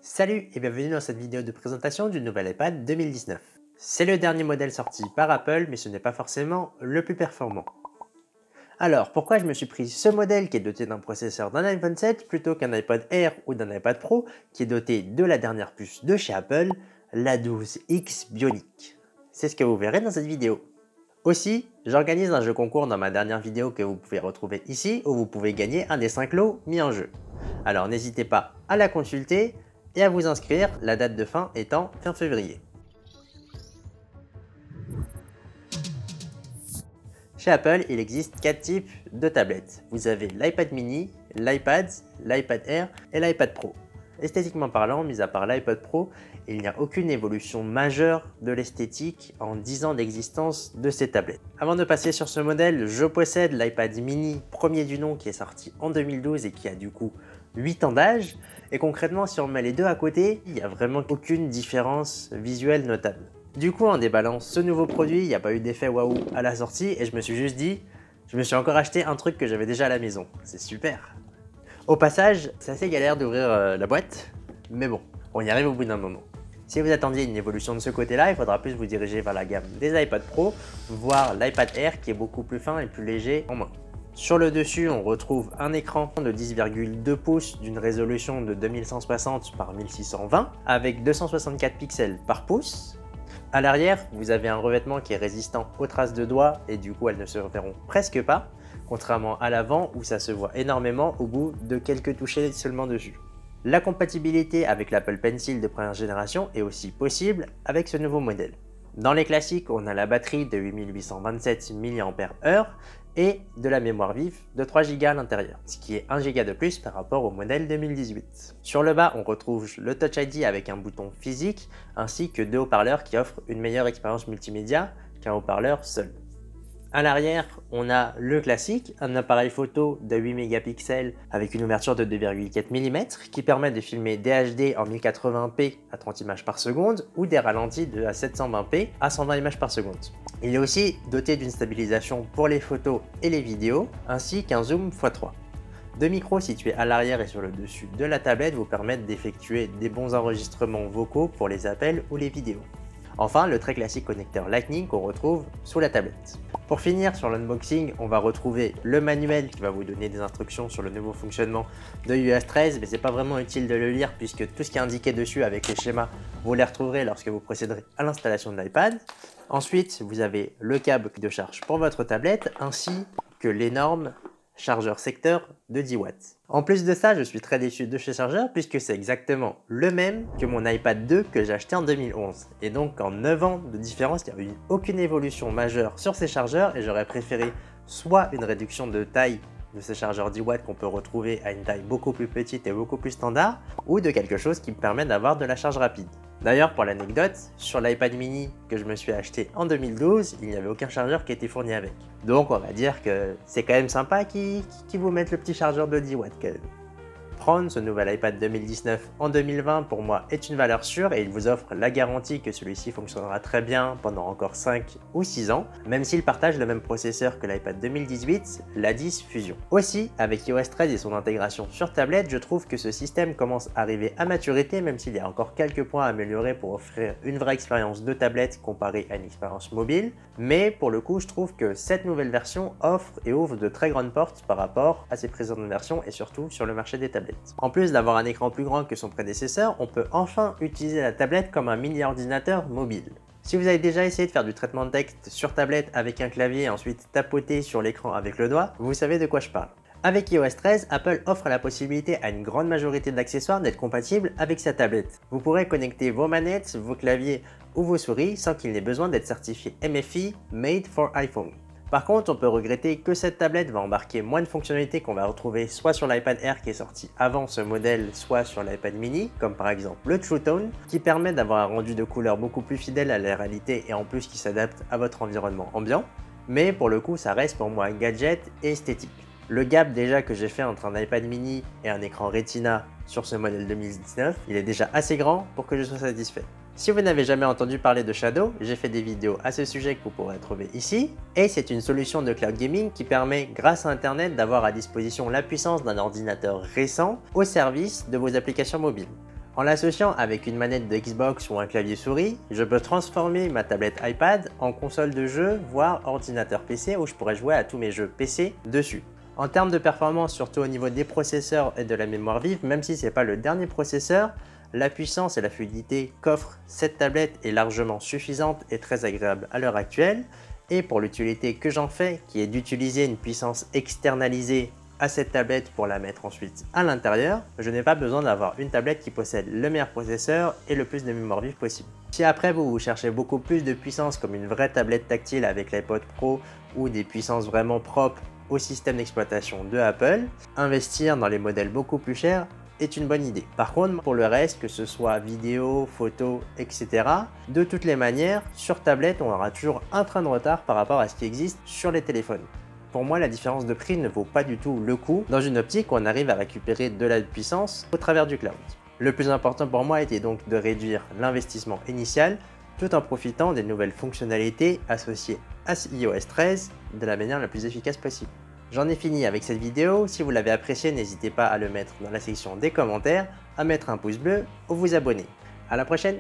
Salut et bienvenue dans cette vidéo de présentation du nouvel iPad 2019. C'est le dernier modèle sorti par Apple, mais ce n'est pas forcément le plus performant. Alors, pourquoi je me suis pris ce modèle qui est doté d'un processeur d'un iPhone 7 plutôt qu'un iPad Air ou d'un iPad Pro qui est doté de la dernière puce de chez Apple, la 12X Bionic? C'est ce que vous verrez dans cette vidéo. Aussi, j'organise un jeu concours dans ma dernière vidéo que vous pouvez retrouver ici où vous pouvez gagner un des 5 lots mis en jeu. Alors n'hésitez pas à la consulter et à vous inscrire, la date de fin étant fin février. Chez Apple, il existe 4 types de tablettes. Vous avez l'iPad mini, l'iPad, l'iPad Air et l'iPad Pro. Esthétiquement parlant, mis à part l'iPad Pro, il n'y a aucune évolution majeure de l'esthétique en 10 ans d'existence de ces tablettes. Avant de passer sur ce modèle, je possède l'iPad mini premier du nom qui est sorti en 2012 et qui a du coup 8 ans d'âge. Et concrètement, si on met les deux à côté, il n'y a vraiment aucune différence visuelle notable. Du coup, en déballant ce nouveau produit, il n'y a pas eu d'effet waouh à la sortie et je me suis juste dit, je me suis encore acheté un truc que j'avais déjà à la maison. C'est super! Au passage, c'est assez galère d'ouvrir la boîte, mais bon, on y arrive au bout d'un moment. Si vous attendiez une évolution de ce côté-là, il faudra plus vous diriger vers la gamme des iPad Pro, voire l'iPad Air qui est beaucoup plus fin et plus léger en main. Sur le dessus, on retrouve un écran de 10,2 pouces d'une résolution de 2160 par 1620 avec 264 pixels par pouce. À l'arrière, vous avez un revêtement qui est résistant aux traces de doigts et du coup elles ne se verront presque pas, contrairement à l'avant où ça se voit énormément au bout de quelques touchés seulement dessus. La compatibilité avec l'Apple Pencil de première génération est aussi possible avec ce nouveau modèle. Dans les classiques, on a la batterie de 8827 mAh et de la mémoire vive de 3 Go à l'intérieur, ce qui est 1 Go de plus par rapport au modèle 2018. Sur le bas, on retrouve le Touch ID avec un bouton physique ainsi que deux haut-parleurs qui offrent une meilleure expérience multimédia qu'un haut-parleur seul. À l'arrière, on a le classique, un appareil photo de 8 mégapixels avec une ouverture de 2,4 mm qui permet de filmer des HD en 1080p à 30 images par seconde ou des ralentis de 720p à 120 images par seconde. Il est aussi doté d'une stabilisation pour les photos et les vidéos ainsi qu'un zoom x3. Deux micros situés à l'arrière et sur le dessus de la tablette vous permettent d'effectuer des bons enregistrements vocaux pour les appels ou les vidéos. Enfin, le très classique connecteur Lightning qu'on retrouve sous la tablette. Pour finir sur l'unboxing, on va retrouver le manuel qui va vous donner des instructions sur le nouveau fonctionnement de iOS 13, mais c'est pas vraiment utile de le lire puisque tout ce qui est indiqué dessus avec les schémas, vous les retrouverez lorsque vous procéderez à l'installation de l'iPad. Ensuite, vous avez le câble de charge pour votre tablette ainsi que l'énorme chargeur secteur de 10 watts. En plus de ça, je suis très déçu de ce chargeur puisque c'est exactement le même que mon iPad 2 que j'ai acheté en 2011. Et donc en 9 ans de différence, il n'y a eu aucune évolution majeure sur ces chargeurs et j'aurais préféré soit une réduction de taille de ces chargeurs 10 watts qu'on peut retrouver à une taille beaucoup plus petite et beaucoup plus standard, ou de quelque chose qui me permet d'avoir de la charge rapide. D'ailleurs, pour l'anecdote, sur l'iPad mini que je me suis acheté en 2012, il n'y avait aucun chargeur qui était fourni avec. Donc on va dire que c'est quand même sympa qu'ils vous mettent le petit chargeur de 10 watts quand même. Prendre ce nouvel iPad 2019 en 2020 pour moi est une valeur sûre et il vous offre la garantie que celui-ci fonctionnera très bien pendant encore 5 ou 6 ans, même s'il partage le même processeur que l'iPad 2018, l'A10 Fusion. Aussi, avec iOS 13 et son intégration sur tablette, je trouve que ce système commence à arriver à maturité, même s'il y a encore quelques points à améliorer pour offrir une vraie expérience de tablette comparée à une expérience mobile, mais pour le coup je trouve que cette nouvelle version offre et ouvre de très grandes portes par rapport à ses précédentes versions et surtout sur le marché des tablettes. En plus d'avoir un écran plus grand que son prédécesseur, on peut enfin utiliser la tablette comme un mini ordinateur mobile. Si vous avez déjà essayé de faire du traitement de texte sur tablette avec un clavier et ensuite tapoter sur l'écran avec le doigt, vous savez de quoi je parle. Avec iOS 13, Apple offre la possibilité à une grande majorité d'accessoires d'être compatibles avec sa tablette. Vous pourrez connecter vos manettes, vos claviers ou vos souris sans qu'il n'ait besoin d'être certifié MFI Made for iPhone. Par contre, on peut regretter que cette tablette va embarquer moins de fonctionnalités qu'on va retrouver soit sur l'iPad Air qui est sorti avant ce modèle, soit sur l'iPad mini, comme par exemple le True Tone, qui permet d'avoir un rendu de couleur beaucoup plus fidèle à la réalité et en plus qui s'adapte à votre environnement ambiant. Mais pour le coup, ça reste pour moi un gadget et esthétique. Le gap déjà que j'ai fait entre un iPad mini et un écran Retina sur ce modèle 2019, il est déjà assez grand pour que je sois satisfait. Si vous n'avez jamais entendu parler de Shadow, j'ai fait des vidéos à ce sujet que vous pourrez trouver ici, et c'est une solution de cloud gaming qui permet, grâce à Internet, d'avoir à disposition la puissance d'un ordinateur récent au service de vos applications mobiles. En l'associant avec une manette de Xbox ou un clavier souris, je peux transformer ma tablette iPad en console de jeu, voire ordinateur PC où je pourrais jouer à tous mes jeux PC dessus. En termes de performance, surtout au niveau des processeurs et de la mémoire vive, même si ce n'est pas le dernier processeur, la puissance et la fluidité qu'offre cette tablette est largement suffisante et très agréable à l'heure actuelle. Et pour l'utilité que j'en fais, qui est d'utiliser une puissance externalisée à cette tablette pour la mettre ensuite à l'intérieur, je n'ai pas besoin d'avoir une tablette qui possède le meilleur processeur et le plus de mémoire vive possible. Si après vous cherchez beaucoup plus de puissance comme une vraie tablette tactile avec l'iPod Pro ou des puissances vraiment propres au système d'exploitation de Apple, investir dans les modèles beaucoup plus chers est une bonne idée. Par contre, pour le reste, que ce soit vidéo, photo, etc., de toutes les manières, sur tablette, on aura toujours un train de retard par rapport à ce qui existe sur les téléphones. Pour moi, la différence de prix ne vaut pas du tout le coup dans une optique où on arrive à récupérer de la puissance au travers du cloud. Le plus important pour moi était donc de réduire l'investissement initial tout en profitant des nouvelles fonctionnalités associées à iOS 13 de la manière la plus efficace possible. J'en ai fini avec cette vidéo. Si vous l'avez appréciée, n'hésitez pas à le mettre dans la section des commentaires, à mettre un pouce bleu ou vous abonner. À la prochaine!